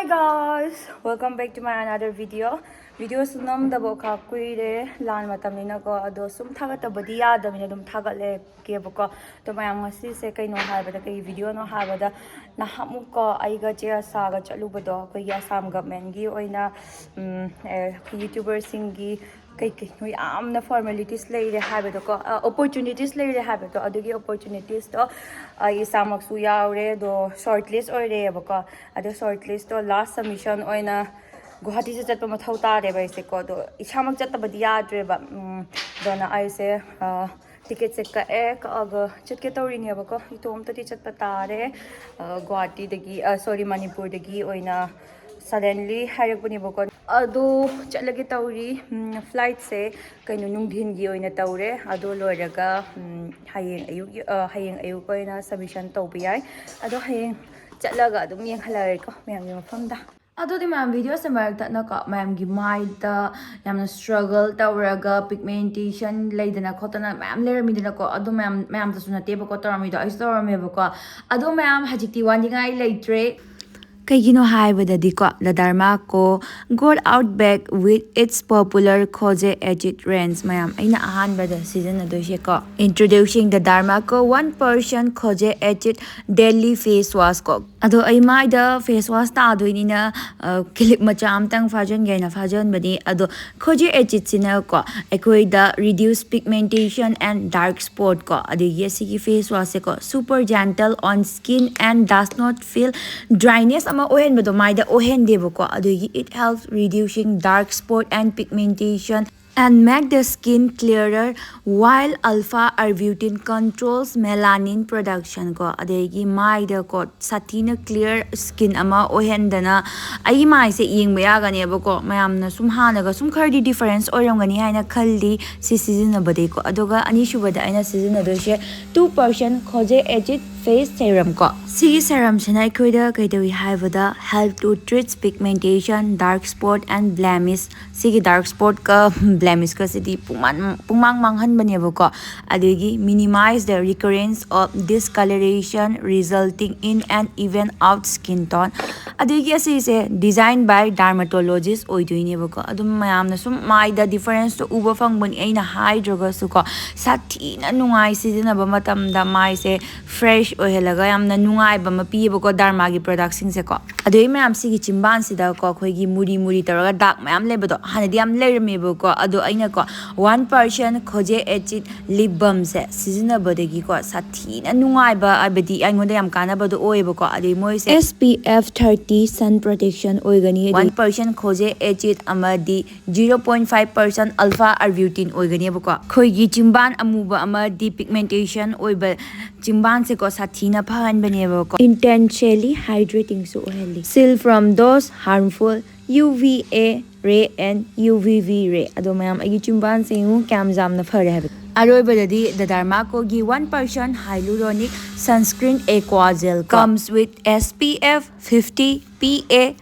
Hi guys! Welcome back to my another video. Video sunam dabo ka kuire lan matamina ko ado sum thaga tabadi yadamina dum thaga le ke boko to mayam ngasi se kai no habada kai video no habada na hamu ko aiga che saga chalu bado ko ya sam government gi oina YouTuber singi kai no yamna formalities leire habado ko opportunities leire habado adugi opportunities to ai samak su yaure do shortlist oire boko ado shortlist to last submission oina guwahati se chatpa mathou tare ba ise ko do isamak chatta badi yadre ba dona aise ticket se ka ek aga chatke tawri ne ba ko itom tati chatpa tare guwahati dagi sorry manipur dagi oina suddenly hayak bani ba ko ado chatlage tawri flight se kaino nungdhin gi oina tawre ado loiraga hayeng ayuk ko ina submission tawbi yai ado hayeng chatlaga adum yeng halai ko mayam gi mafam da ado di ma'am video sa maragta na ka ma'am gi maida yamna struggle tawraga pigmentation laidana khotana ma'am leramidana ko ado ma'am ta sunate ba ko taramido ai storame ba ko ado ma'am hajikti wandingai laitre Kaigino haibadadi ko the Derma Co got out back with its popular khngdre edit range mayam aina ahanbada season adoshe ko introducing the Derma Co 1% khngdre edit daily face wash ko ado ai mai da face wash ta doinina clip macha amtang fajon gaina fajon badi ado khngdre edit sina ko ekoi da reduce pigmentation and dark spot ko adi yesi ki face wash ko super gentle on skin and does not feel dryness ohen bado maida ohen debo ko adugi it helps reducing dark spot and pigmentation and make the skin clearer while alpha arbutin controls melanin production ko adegi maida ko satina clear skin ama ohendana ai mai se yeng ya gane ba ko mayamna sum hanaga sum khari difference oramgani haina khalli si season bade ko adoga ani shubada aina season ado she 2% khngdre edit face serum ko si serum sina koida kaidawi haibada help to treat pigmentation dark spot and blemish si dark spot ka blemish ka sidi pumang manghan bane ba ko adegi minimize the recurrence of discoloration resulting in an even out skin tone adegi asi se designed by dermatologist oidoine ba ko adum mayamna sum mai the difference to uba fangbani aina hydroga su ko sathina nungai sidina ba matam da mai se fresh ohelaga yamna nungai ba ma pi ba ko Derma gi product sing se ko adoi mayam si gi chimban sida ko khoi gi muri taraga dark mayam lebado hanadi am lerme ba ko ado aina ko 1% khngdre edit lip balm se season badagi ko sathina nungai ba abadi aingoda yam kana ba do oi ba ko adoi moi se SPF 30 sun protection oigani 1% khngdre edit amadi 0.5% alpha arbutin oigani ba ko khoi gi chimban amuba amadi pigmentation oiba chimban se ko sathina phan bane ba ko intentionally hydrating so oily seal from those harmful UVA ray and UVV ray ado mayam agi chimban singu kam jamna phare have aroibadadi the Derma Co gi 1% hyaluronic sunscreen aqua gel comes with SPF 50 PA++++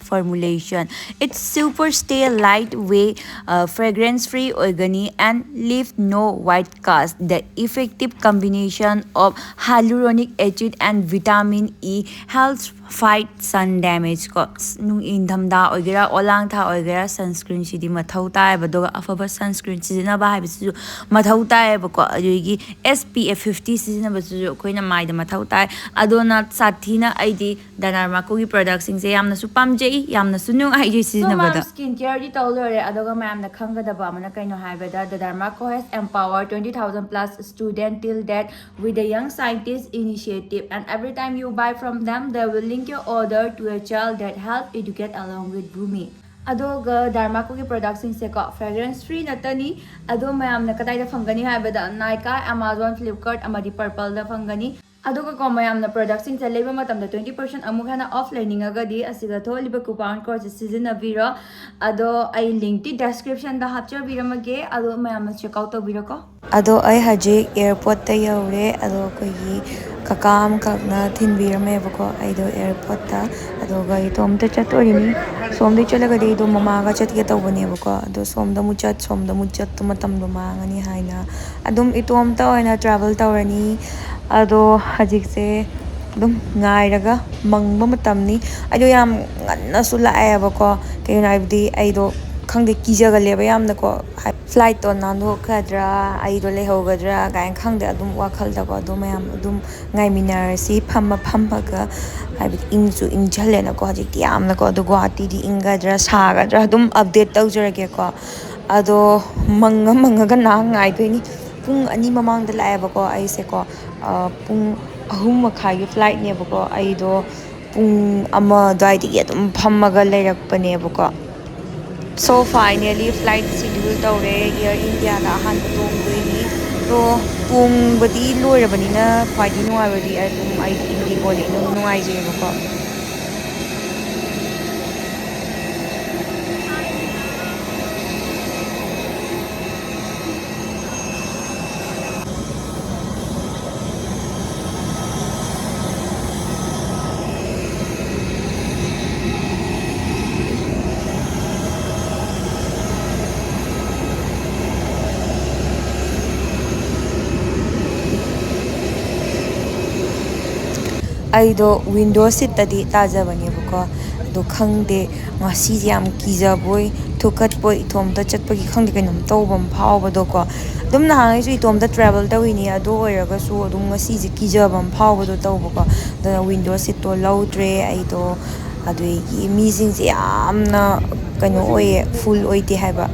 formulation. It's super stay lightweight, fragrance free organi and leave no white cast. The effective combination of hyaluronic acid and vitamin E helps fight sun damage ko nung indam da oigera olang tha oigera sunscreen sidi mathou tai badoga afaba sunscreen sidina ba habisu mathou tai ba ko ajugi SPF 50 sidina ba su koina mai da mathou tai adona sathina aidi Derma Co gi products sing se yamna su pamjei yamna su nung ai sidina ba da skin care di tawlore adoga mayam na khanga da ba mana kaino haiba da Derma Co has empowered 20,000 plus students till that with the young scientist initiative and every time you buy from them they will link your order to a child that help educate along with Bhumi. Adoga Derma Co gi products sing se ko fragrance free natani ado mayam na kadai da fangani haibada Nykaa Amazon Flipkart amadi Purple da fangani adoga ko mayam na products sing se leba matam da 20% amuk hana off learning agadi asiga tholiba coupon code season avira ado ai link ti description da hapcha biramage ado mayam na check out avira ko ado ai haji airport ta yaure ado ko yi kakam kakna thinbirame bako aido airport ta adoga itom ta chatori somdi chalaga de do mama ga chat ge tawbane bako ado somda muchat to matam do mangani haina adum itom ta oina travel tawrani ado hajik se ꯑꯗꯨꯝ ꯉꯥꯏꯔꯒ ꯃꯪꯕ ꯃꯇꯝꯅꯤ ꯑꯩꯗꯣ ꯌꯥꯝ ꯉꯟꯅꯁꯨ ꯂꯥꯛꯑꯦꯕꯀꯣ ꯀꯩꯒꯤꯅꯣ ꯍꯥꯏꯕꯗꯤ ꯑꯩꯗꯣ ꯈꯪꯗꯦ ꯀꯤꯖꯒꯜꯂꯦꯕ ꯌꯥꯝꯅꯀꯣ ꯐ꯭ꯂꯥꯏꯠꯇꯣ ꯅꯥꯟꯊꯣꯛꯈ꯭ꯔꯗ꯭ꯔꯥ ꯑꯩꯗꯣ ꯂꯩꯍꯧꯒꯗ꯭ꯔꯥ ꯀꯥꯏꯅ ꯈꯪꯗꯦ ꯑꯗꯨꯝ ꯋꯥꯈꯜꯗꯀꯣ ꯑꯗꯣ ꯃꯌꯥꯝ ꯑꯗꯨꯝ ꯉꯥꯏꯃꯤꯟꯅꯔꯁꯤ ꯐꯝꯃꯒ ꯍꯥꯏꯕꯗꯤ ꯏꯪꯁꯨ ꯏꯪꯓꯜꯂꯦꯅꯀꯣ ꯍꯧꯖꯤꯛꯇꯤ ꯌꯥꯝꯅꯀꯣ ꯑꯗꯣ ꯒꯨꯋꯥꯍꯥꯇꯤꯗꯤ ꯏꯪꯒꯗ꯭ꯔꯥ ꯁꯥꯒꯗ꯭ꯔꯥ ꯑꯗꯨꯝ ꯑꯞꯗꯦꯠ ꯇꯧꯖꯔꯒꯦꯀꯣ ꯑꯗꯣ ꯃꯪꯉꯒ ꯉꯥꯏꯗꯣꯏꯅꯤ ꯄꯨꯡ 2 ꯃꯃꯥꯡꯗ ꯂꯥꯛꯑꯦꯕꯀꯣ ꯑꯩꯁꯦꯀꯣ ꯄꯨꯡ 3 ꯃꯈꯥꯏꯒꯤ ꯐ꯭ꯂꯥꯏꯠꯅꯦꯕꯀꯣ ꯑꯩꯗꯣ ꯄꯨꯡ 1 ꯑꯗꯨꯋꯥꯏꯗꯒꯤ ꯑꯗꯨꯝ ꯐꯝꯃꯒ ꯂꯩꯔꯛꯄꯅꯦꯕꯀꯣ ꯁꯣ ꯐꯥꯏꯅꯦꯜꯂꯤ ꯐ꯭ꯂꯥꯏꯠ ꯁꯤꯗ꯭ꯌꯨꯜ ꯇꯧꯔꯦ ꯏꯌꯔ ꯏꯟꯗꯤꯌꯥꯗ ꯑꯍꯥꯟꯕ ꯇꯣꯡꯗꯣꯏꯅꯤ ꯇꯣ ꯇꯣꯡꯕꯗꯤ ꯂꯣꯏꯔꯕꯅꯤꯅ ꯈ꯭ꯋꯥꯏꯗꯒꯤ ꯅꯨꯡꯉꯥꯏꯕꯗꯤ ꯑꯗꯨꯝ ꯑꯩꯗꯤ ꯏꯟꯗꯤꯒꯣꯅ ꯏꯅꯨꯡ ꯅꯨꯡꯉꯥꯏꯖꯩꯑꯕꯀꯣ ꯑꯩꯗꯣ ꯋꯤꯟꯗꯣ ꯁꯤꯠꯇꯗꯤ ꯇꯥꯖꯕꯅꯦꯕꯀꯣ ꯑꯗꯣ ꯈꯪꯗꯦ ꯉꯁꯤꯁꯦ ꯌꯥꯝ ꯀꯤꯖꯕꯣꯏ ꯊꯨꯀꯠꯄꯣꯏ ꯏꯇꯣꯝꯇ ꯆꯠꯄꯒꯤ ꯈꯪꯗꯦ ꯀꯩꯅꯣꯝ ꯇꯧꯕ ꯑꯃ ꯐꯥꯎꯕꯗꯣꯀꯣ ꯑꯗꯨꯝ ꯅꯍꯥꯟꯉꯩꯁꯨ ꯏꯇꯣꯝꯇ ꯇ꯭ꯔꯦꯚꯦꯜ ꯇꯧꯋꯤꯅꯤ ꯑꯗꯨ ꯑꯣꯏꯔꯒꯁꯨ ꯑꯗꯨꯝ ꯉꯁꯤꯁꯦ ꯀꯤꯖꯕ ꯑꯃ ꯐꯥꯎꯕꯗꯣ ꯇꯧꯕꯀꯣ ꯑꯗꯨꯅ ꯋꯤꯟꯗꯣ ꯁꯤꯠꯇꯣ ꯂꯧꯗ꯭ꯔꯦ ꯑꯩꯗꯣ ꯑꯗꯨꯗꯒꯤ ꯃꯤꯁꯤꯡꯁꯦ ꯌꯥꯝꯅ ꯀꯩꯅꯣ ꯑꯣꯏꯌꯦ ꯐꯨꯜ ꯑꯣꯏꯗꯦ ꯍꯥꯏꯕ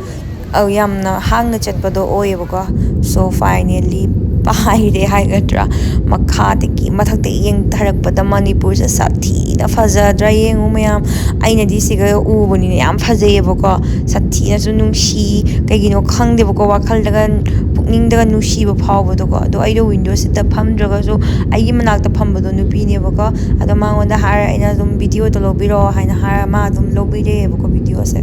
ꯌꯥꯝꯅ ꯍꯥꯡꯅ ꯆꯠꯄꯗꯣ ꯑꯣꯏꯌꯦꯕꯀꯣ ꯁꯣ ꯐꯥꯏꯅꯦꯜꯂꯤ ꯄꯥꯏꯔꯦ ꯍꯥꯏꯒꯗ꯭ꯔꯥ ꯃꯈꯥꯗꯒꯤ ꯃꯊꯛꯇꯒꯤ ꯌꯦꯡꯊꯔꯛꯄꯗ ꯃꯅꯤꯄꯨꯔꯁꯦ ꯁꯥꯊꯤꯅ ꯐꯖꯗ꯭ꯔꯥ ꯌꯦꯡꯉꯨ ꯃꯌꯥꯝ ꯑꯩꯅꯗꯤ ꯁꯤꯒ ꯎꯕꯅꯤꯅ ꯌꯥꯝ ꯐꯖꯩꯌꯦꯕꯀꯣ ꯁꯥꯊꯤꯅꯁꯨ ꯅꯨꯡꯁꯤ ꯀꯩꯒꯤꯅꯣ ꯈꯪꯗꯦꯕꯀꯣ ꯋꯥꯈꯜꯗꯒ ꯄꯨꯛꯅꯤꯡꯗꯒ ꯅꯨꯡꯁꯤꯕ ꯐꯥꯎꯕꯗꯣꯀꯣ ꯑꯗꯣ ꯑꯩꯗꯣ ꯋꯤꯟꯗꯣ ꯁꯤꯠꯇ ꯐꯝꯗ꯭ꯔꯒꯁꯨ ꯑꯩꯒꯤ ꯃꯅꯥꯛꯇ ꯐꯝꯕꯗꯣ ꯅꯨꯄꯤꯅꯦꯕꯀꯣ ꯑꯗꯣ ꯃꯉꯣꯟꯗ ꯍꯥꯏꯔ ꯑꯩꯅ ꯑꯗꯨꯝ ꯚꯤꯗꯤꯑꯣꯗꯣ ꯂꯧꯕꯤꯔꯛꯑꯣ ꯍꯥꯏꯅ ꯍꯥꯏꯔ ꯃꯥ ꯑꯗꯨꯝ ꯂꯧꯕꯤꯔꯛꯑꯦꯕꯀꯣ ꯚꯤꯗꯤꯑꯣꯁꯦ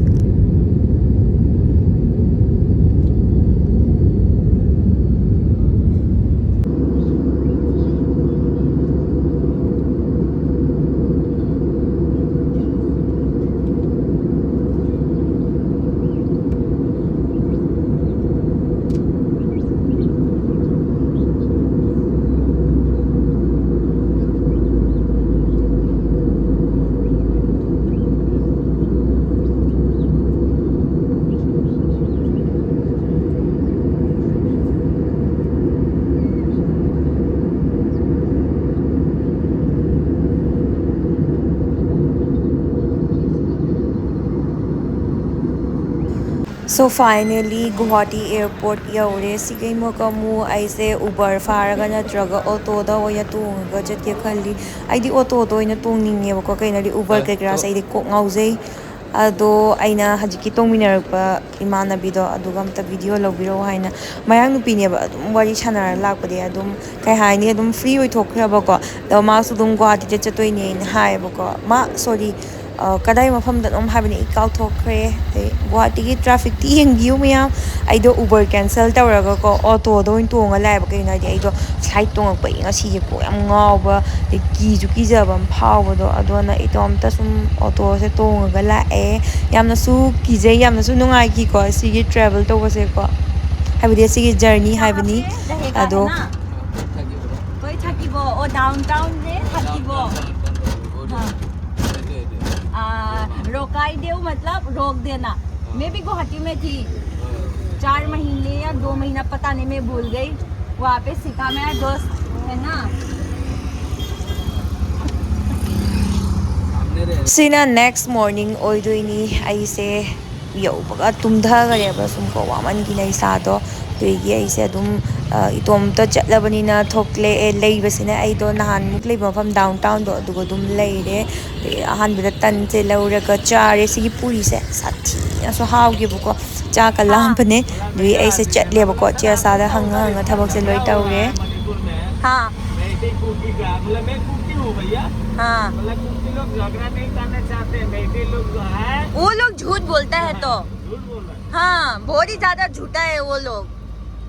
ꯁꯣ ꯐꯥꯏꯅꯦꯜꯂꯤ ꯒꯨꯋꯥꯍꯥꯇꯤ ꯑꯦꯌꯔꯄꯣꯔꯠ ꯌꯧꯔꯦ ꯁꯤꯒꯩꯃꯛ ꯑꯃꯨꯛ ꯑꯩꯁꯦ ꯎꯕꯔ ꯐꯥꯔꯒ ꯅꯠꯇ꯭ꯔꯒ ꯑꯣꯇꯣꯗ ꯑꯣꯏꯅ ꯇꯣꯡꯉꯒ ꯆꯠꯀꯦ ꯈꯜꯂꯤ ꯑꯩꯗꯤ ꯑꯣꯇꯣꯗ ꯑꯣꯏꯅ ꯇꯣꯡꯅꯤꯡꯉꯦꯕꯀꯣ ꯀꯩꯅꯣꯗꯤ ꯎꯕꯔ ꯀꯩꯀꯔꯥꯁꯦ ꯑꯩꯗꯤ ꯀꯣꯛ ꯉꯥꯎꯖꯩ ꯑꯗꯣ ꯑꯩꯅ ꯍꯧꯖꯤꯛꯀꯤ ꯇꯣꯡꯃꯤꯟꯅꯔꯛꯄ ꯏꯃꯥꯟꯅꯕꯤꯗꯣ ꯑꯗꯨꯒ ꯑꯝꯇ ꯚꯤꯗꯤꯑꯣ ꯂꯧꯕꯤꯔꯛꯑꯣ ꯍꯥꯏꯅ ꯃꯌꯥꯡ ꯅꯨꯄꯤꯅꯦꯕ ꯑꯗꯨꯝ ꯋꯥꯔꯤ ꯁꯥꯟꯅꯔ ꯂꯥꯛꯄꯗꯤ ꯑꯗꯨꯝ ꯀꯩ ꯍꯥꯏꯅꯤ ꯑꯗꯨꯝ ꯐ꯭ꯔꯤ ꯑꯣꯏꯊꯣꯛꯈ꯭ꯔꯕꯀꯣ ꯑꯗꯣ ꯃꯥꯁꯨ ꯑꯗꯨꯝ ꯒꯨꯋꯥꯍꯥꯇꯤꯗ ꯆꯠꯇꯣꯏꯅꯦꯅ ꯍꯥꯏꯌꯦꯕꯀꯣ ꯃꯥ ꯁꯣꯔꯤ ꯀꯗꯥꯏ ꯃꯐꯝꯗ ꯑꯗꯨꯝ ꯍꯥꯏꯕꯅꯤ ꯑꯩ ꯀꯥꯎꯊꯣꯛꯈ꯭ꯔꯦ ꯑꯗꯩ ꯒꯨꯋꯥꯍꯥꯇꯤꯒꯤ ꯇ꯭ꯔꯥꯐꯤꯛꯇꯤ ꯌꯦꯡꯕꯤꯌꯨ ꯃꯌꯥꯝ ꯑꯩꯗꯣ ꯎꯕꯔ ꯀꯦꯟꯁꯦꯜ ꯇꯧꯔꯒꯀꯣ ꯑꯣꯇꯣꯗ ꯑꯣꯏꯅ ꯇꯣꯡꯉ ꯂꯥꯛꯑꯦꯕ ꯀꯩꯒꯤꯅꯣ ꯍꯥꯏꯗꯤ ꯑꯩꯗꯣ ꯐ꯭ꯂꯥꯏꯠ ꯇꯣꯡꯉꯛꯄꯒꯤ ꯉꯁꯤꯁꯦ ꯀꯣꯛ ꯌꯥꯝ ꯉꯥꯎꯕ ꯑꯗꯩ ꯀꯤꯁꯨ ꯀꯤꯖꯕ ꯑꯃ ꯐꯥꯎꯕꯗꯣ ꯑꯗꯨꯅ ꯏꯇꯣꯝꯇ ꯁꯨꯝ ꯑꯣꯇꯣꯁꯦ ꯇꯣꯡꯉꯒ ꯂꯥꯛꯑꯦ ꯌꯥꯝꯅꯁꯨ ꯀꯤꯖꯩ ꯌꯥꯝꯅꯁꯨ ꯅꯨꯡꯉꯥꯏꯈꯤꯀꯣ ꯁꯤꯒꯤ ꯇ꯭ꯔꯦꯚꯦꯜ ꯇꯧꯕꯁꯦꯀꯣ ꯍꯥꯏꯕꯗꯤ ꯑꯁꯤꯒꯤ ꯖꯔꯅꯤ ꯍꯥꯏꯕꯅꯤ ꯑꯗꯣ कोई थकीबो ओ डाउनटाउन में थकीबो रोकाई दे मतलब रोक देना मैं भी गुवाहाटी में थी 4 महीने या 2 महीना पता नहीं मैं भूल गई वहाँ पे सीखा मेरा दोस्त है ना ꯁꯤꯅ ꯅꯦꯛꯁ ꯃꯣꯔꯅꯤꯡ ꯑꯣꯏꯗꯣꯏꯅꯤ ꯑꯩꯁꯦ ꯌꯧꯕꯒ ꯇꯨꯝꯊꯈꯔꯦꯕ ꯁꯨꯝꯀꯣ ꯋꯥꯃꯟꯈꯤꯅ ꯏꯁꯥꯗꯣ ꯑꯗꯨꯒꯤ ꯑꯩꯁꯦ ꯑꯗꯨꯝ ꯏꯇꯣꯝꯇ ꯆꯠꯂꯕꯅꯤꯅ ꯊꯣꯛꯂꯛꯑꯦ ꯂꯩꯕꯁꯤꯅ ꯑꯩꯗꯣ ꯅꯍꯥꯟꯃꯨꯛ ꯂꯩꯕ ꯃꯐꯝ ꯗꯥꯎꯟ ꯇꯥꯎꯟꯗꯣ ꯑꯗꯨꯒ ꯑꯗꯨꯝ ꯂꯩꯔꯦ ꯑꯗꯒꯤ ꯑꯍꯥꯟꯕꯗ ꯇꯟꯁꯦ ꯂꯧꯔꯒ ꯆꯥꯔꯦ ꯁꯤꯒꯤ ꯄꯨꯔꯤꯁꯦ ꯁꯥꯊꯤꯅꯁꯨ ꯍꯥꯎꯈꯤꯕꯀꯣ ꯆꯥꯛꯀ ꯂꯥꯝꯕꯅꯦ ꯑꯗꯨꯒꯤ ꯑꯩꯁꯦ ꯆꯠꯂꯦꯕꯀꯣ ꯆꯦ ꯑꯆꯥꯗ ꯍꯪꯉ ꯊꯕꯛꯁꯦ ꯂꯣꯏ ꯇꯧꯔꯦ हाँ मैं कुकी का मतलब मैं कुकी हूँ भैया हाँ मतलब कुकी लोग झगड़ा नहीं करना चाहते मेरे लोग जो है वो लोग झूठ बोलता है तो झूठ बोल रहा है हाँ बहुत ही ज्यादा झूठा है वो लोग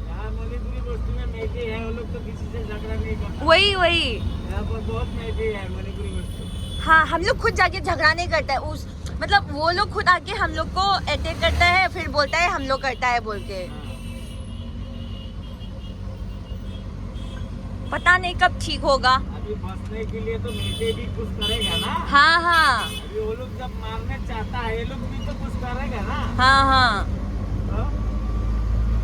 यहाँ मणिपुरी बस्ती में मेहती है वो लोग तो किसी से झगड़ा नहीं करते वही वही यहाँ पर बहुत मेहती है मणिपुरी बस्ती हाँ हम लोग खुद जाके झगड़ा नहीं करता है उस मतलब वो लोग खुद आके हम लोग को अटैक करता है फिर बोलता है हम लोग करता है बोल के पता नहीं कब ठीक होगा ये बचने के लिए तो मेटे भी कुछ करेगा ना। हाँ हाँ अभी वो लोग जब मारने चाहता है ये लोग भी तो कुछ करेगा ना। हाँ हाँ तो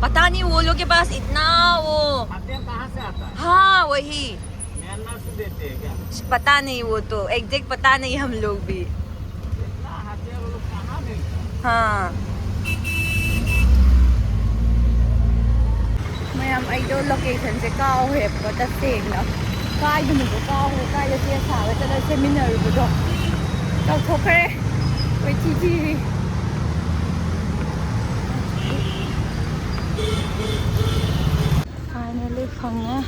पता नहीं वो लोग के पास इतना वो हथियार कहाँ से आता है? हाँ वही म्यांमार से देते हैं क्या? पता नहीं वो तो एग्जैक्ट पता नहीं हम लोग भी इतना हथियार वो लोग कहाँ मिलता है? हाँ मैम अइदो लोकेशन से काउरेबको तसेंगना काइदनुबो काउरे काइदा से सागा चला सेमिनारबदो काउथोखरे कोई चीजी फाइनली फंगे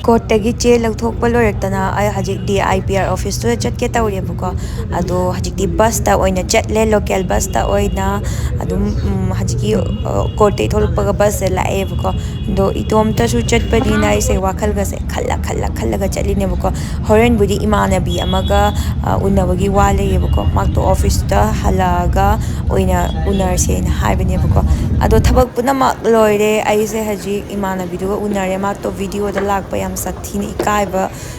कोर्टगी चे लौथोप लोरक्तना हजिक डी IPR ऑफिस तो चटके तौरेबको अदो हजिकती बस ता ओइना चटले लोकल बस ता ओइना अदुम हजिकी कोर्टे थोलपगा बस से लाएबको दो इतोम तसु चटपदीना इसे वाखल गसे खल्ला चटलिनेबको होरेन बुदी इमानबी अमगा उन्नबगी वालेयेबको माक्तो ऑफिस ता हलागा ओइना उनरसे ना हाइबनेबको अदो थबक पुनमक लोइरे आइसे हजिक इमानबीदुगा उनरे माक्तो वीडियो दा लाक्पा याम साथीने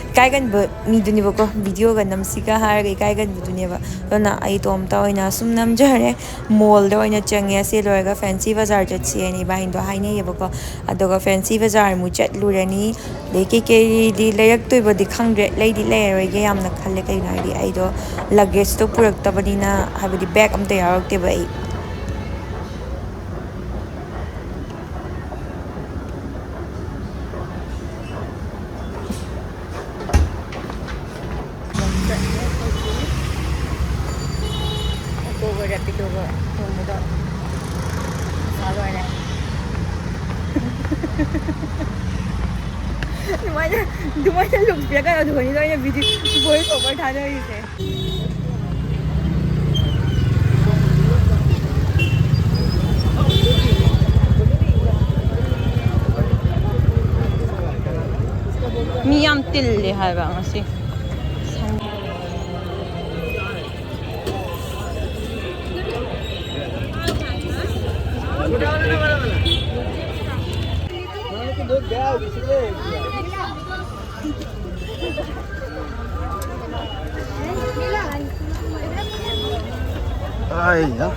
इकाइगन मीदुनेबको वीडियो गा नमसिका हारगा इकाइगन बुदुनेबा दोना आई तोमता ओइना सुम नमजरे मॉल दा ओइना चंगे से लोरगा फैंसी बाजार चटसेनी बाहिंदो हाइनेयेबको अदोगा फैंसी बाजार मु चटलुरनी लेके के दी लेरक्तोइबदि खंगदरे लेदि लेरोइगे यामना खल्ले कइना हाइदि आइदो लगेज तो पुरक्तबदिना हाबदि bag अमता यारक्तेबा I Rapido tunggudo saluare dumaya look biya ka dhoni do ya video voice over thana ise mi yam tilli haiba ngasi Ay, ya.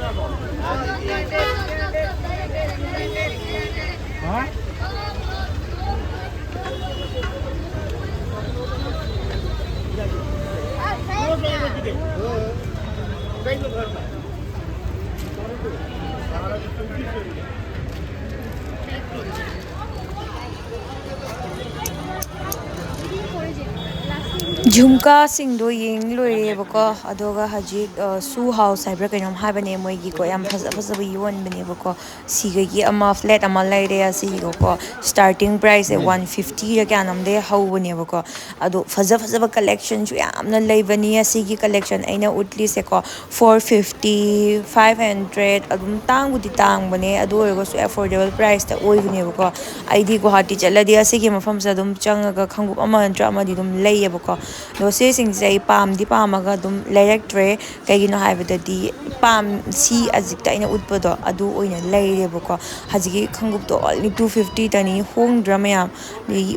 झुमका सिंगदो येंग लोरेबको अदोगा हजिक सू हाउस हाइब्रा कइनोम हाइबने मोइगी को याम फजब योन बनेबको सिगगी अमा फ्लैट अमा लाइरे असिगो स्टार्टिंग प्राइस 150 रा क्यानम दे हौबनेबको अदो फजब कलेक्शन सु यामना लेबनी असिगी collection अइना उटली से को 450 500 अदुम तांगबुदि तांगबने अदो ओरगो सु अफोर्डेबल प्राइस ता ओइबनेबको आइदी गुवाहाटी चलदी असिगी मफम से अदुम चंगगा खंगुप अमा नत्रा अमादि दुम लेयेबको दो से सिंगसे पामदी पामगा दुम लेरक्ट्रे कइगिनो हाइबददी पाम सी अजिक ताइना उटपदो अदु ओइना लेरेबको हजिगी खंगुप तो ओनली 250 तनी होंगद्रा मयाम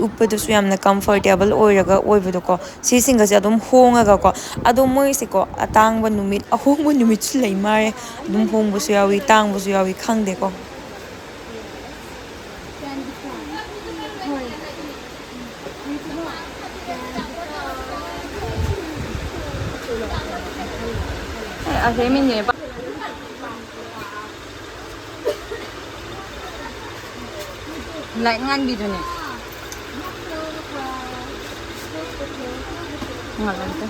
उटपदसु यामना कंफर्टेबल ओइरगा ओइबदोको सी सिंगसे अदुम होंगागा को अदो मोइसे को अतांगबा नुमित अहोंगबा नुमितसु लेमारे अदुम होंगबसु यावी तांगबसु यावी खंगदेको Akhirnya ini Pak. Lại ngan gitu nih. Nggak lantai.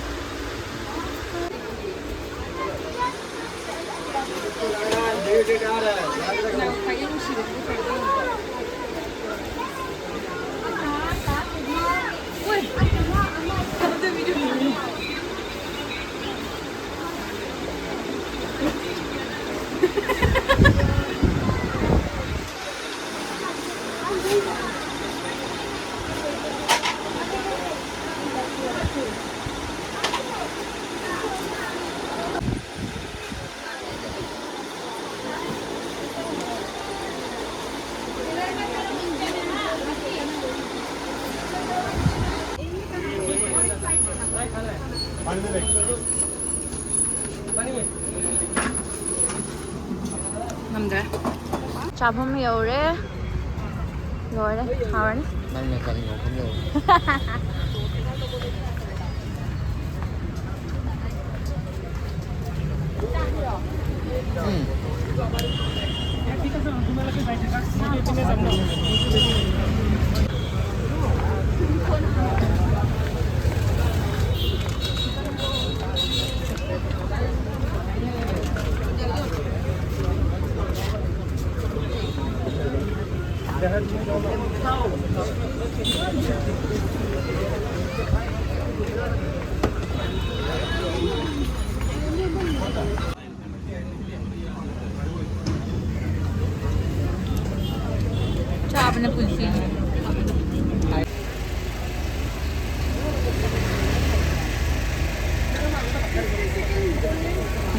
ꯆꯥꯐꯝ ꯌꯧꯔꯦ ꯂꯣꯏꯔꯦ ꯍꯥꯎꯔꯅꯤ ꯅꯪꯅ ꯀꯔꯤ ꯃꯐꯝ ꯌꯧꯔꯦ ꯆꯥꯕꯅ ꯄꯨꯟꯁꯤ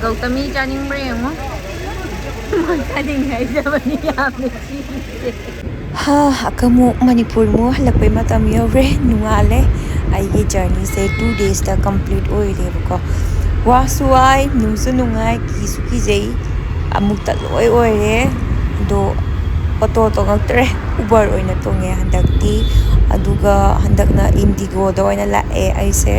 ꯒꯧꯇꯃꯤ ꯆꯥꯅꯤꯡꯕ꯭ꯔꯥ ꯌꯦꯡꯉꯣ ꯆꯥꯅꯤꯡꯉꯥꯏꯖꯕꯅꯤ ꯌꯥꯝꯅ ꯆꯤꯁꯦ ꯑꯀꯃꯨꯛ ꯃꯅꯤꯄꯨꯔꯃꯨꯛ ꯍꯜꯂꯛꯄꯩ ꯃꯇꯝ ꯌꯧꯔꯦ ꯅꯣꯡꯉꯥꯜꯂꯦ ꯑꯩꯒꯤ ꯖꯔꯅꯤꯁꯦ 2 daysꯇ ꯀꯝꯄ꯭ꯂꯤꯠ ꯑꯣꯏꯔꯦꯕꯀꯣ ꯋꯥꯁꯨ ꯋꯥꯏ ꯅꯨꯡꯁꯨ ꯅꯨꯡꯉꯥꯏ ꯀꯤꯁꯨ ꯀꯤꯖꯩ ꯑꯃꯨꯛꯇ ꯂꯣꯏ ꯑꯣꯏꯔꯦ ꯑꯗꯣ ꯑꯣꯇꯣ ꯇꯣꯡꯉꯛꯇ꯭ꯔꯦ ꯎꯕꯔ ꯑꯣꯏꯅ ꯇꯣꯡꯉꯦ ꯍꯟꯗꯛꯇꯤ ꯑꯗꯨꯒ ꯍꯟꯗꯛꯅ ꯏꯟꯗꯤꯒꯣꯗ ꯑꯣꯏꯅ ꯂꯥꯛꯑꯦ ꯑꯩꯁꯦ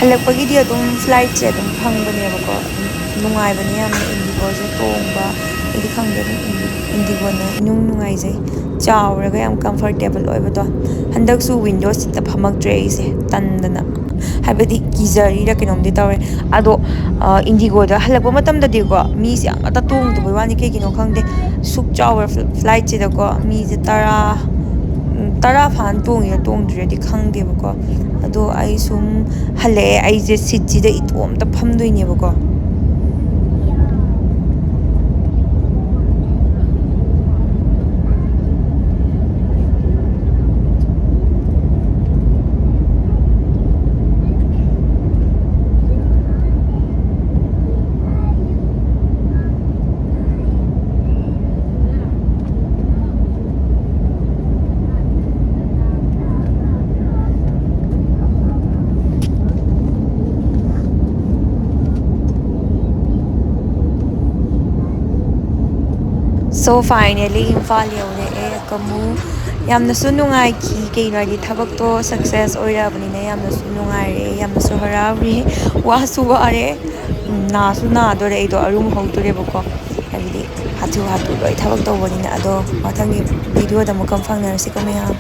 ꯍꯜꯂꯛꯄꯒꯤꯗꯤ ꯑꯗꯨꯝ ꯐ꯭ꯂꯥꯏꯠꯁꯦ ꯑꯗꯨꯝ ꯐꯪꯕꯅꯦꯕꯀꯣ ꯑꯗꯨꯝ ꯅꯨꯡꯉꯥꯏꯕꯅꯦ ꯌꯥꯝꯅ ꯏꯟꯗꯤꯒꯣꯁꯦ ꯇꯣꯡꯕ ꯑꯩꯗꯤ ꯈꯪꯗꯦ ꯑꯗꯨꯝ ꯏꯟꯗꯤꯒꯣꯅ ꯏꯅꯨꯡ ꯅꯨꯡꯉꯥꯏꯖꯩ ꯆꯥꯎꯔꯒ ꯌꯥꯝ ꯀꯝꯐꯔꯇꯦꯕꯜ ꯑꯣꯏꯕꯗꯣ ꯍꯟꯗꯛꯁꯨ ꯋꯤꯟꯗꯣ ꯁꯤꯠꯇ ꯐꯝꯃꯛꯇ꯭ꯔꯦ ꯑꯩꯁꯦ ꯇꯟꯗꯅ ꯍꯥꯏꯕꯗꯤ ꯀꯤꯖꯔꯤꯔ ꯀꯩꯅꯣꯝꯗꯤ ꯇꯧꯔꯦ ꯑꯗꯣ ꯏꯟꯗꯤꯒꯣꯗ ꯍꯜꯂꯛꯄ ꯃꯇꯝꯗꯗꯤꯀꯣ ꯃꯤꯁꯦ ꯑꯃꯠꯇ ꯇꯣꯡꯗꯕꯩ ꯋꯥꯅꯤ ꯀꯩꯒꯤꯅೋ ꯈꯪꯗꯦ ꯁꯨꯛ ꯆꯥꯎꯕ ꯐ꯭ꯂꯥꯏꯠꯁꯤꯗꯀꯣ ꯃꯤꯁꯦ 10 ꯐꯥꯅ ꯇꯣꯡꯉꯤꯔ ꯇꯣꯡꯗ꯭ꯔꯤꯔꯗꯤ ꯈꯪꯗꯦꯕꯀோ ꯑꯗꯣ ꯑꯩ ꯁꯨꯝ ꯍꯜꯂꯛꯑꯦ ꯑꯩꯁꯦ ꯁꯤꯠꯁꯤꯗ ꯏꯇꯣꯝꯇ ꯐꯝꯗꯣꯏꯅꯦꯕꯀꯣ ꯁꯣ ꯐꯥꯏꯅꯦꯜꯂꯤ ꯏꯝꯐꯥꯜ ꯌꯧꯔꯛꯑꯦ ꯀꯃꯨ ꯌꯥꯝꯅꯁꯨ ꯅꯨꯡꯉꯥꯏꯈꯤ ꯀꯩꯅꯣ ꯍꯥꯏꯗꯤ ꯊꯕꯛꯇꯣ ꯁꯛꯁꯦꯁ ꯑꯣꯏꯔꯛꯑꯕꯅꯤꯅ ꯌꯥꯝꯅꯁꯨ ꯅꯨꯡꯉꯥꯏꯔꯦ ꯌꯥꯝꯅꯁꯨ ꯍꯔꯥꯎꯔꯦ ꯋꯥꯁꯨ ꯋꯥꯔꯦ ꯅꯥꯁꯨ ꯅꯥꯗꯣꯔꯦ ꯑꯩꯗꯣ ꯑꯔꯨꯝ ꯍꯧꯗꯣꯔꯦꯕꯀꯣ ꯍꯥꯏꯕꯗꯤ ꯍꯥꯊꯨ ꯍꯥꯊꯨ ꯂꯣꯏ ꯊꯕꯛ ꯇꯧꯕꯅꯤꯅ ꯑꯗꯣ ꯃꯊꯪꯒꯤ ꯚꯤꯗꯤꯑꯣꯗ ꯑꯃꯨꯛꯀ ꯐꯪꯅꯔꯁꯤꯀꯣ ꯃꯌꯥꯝ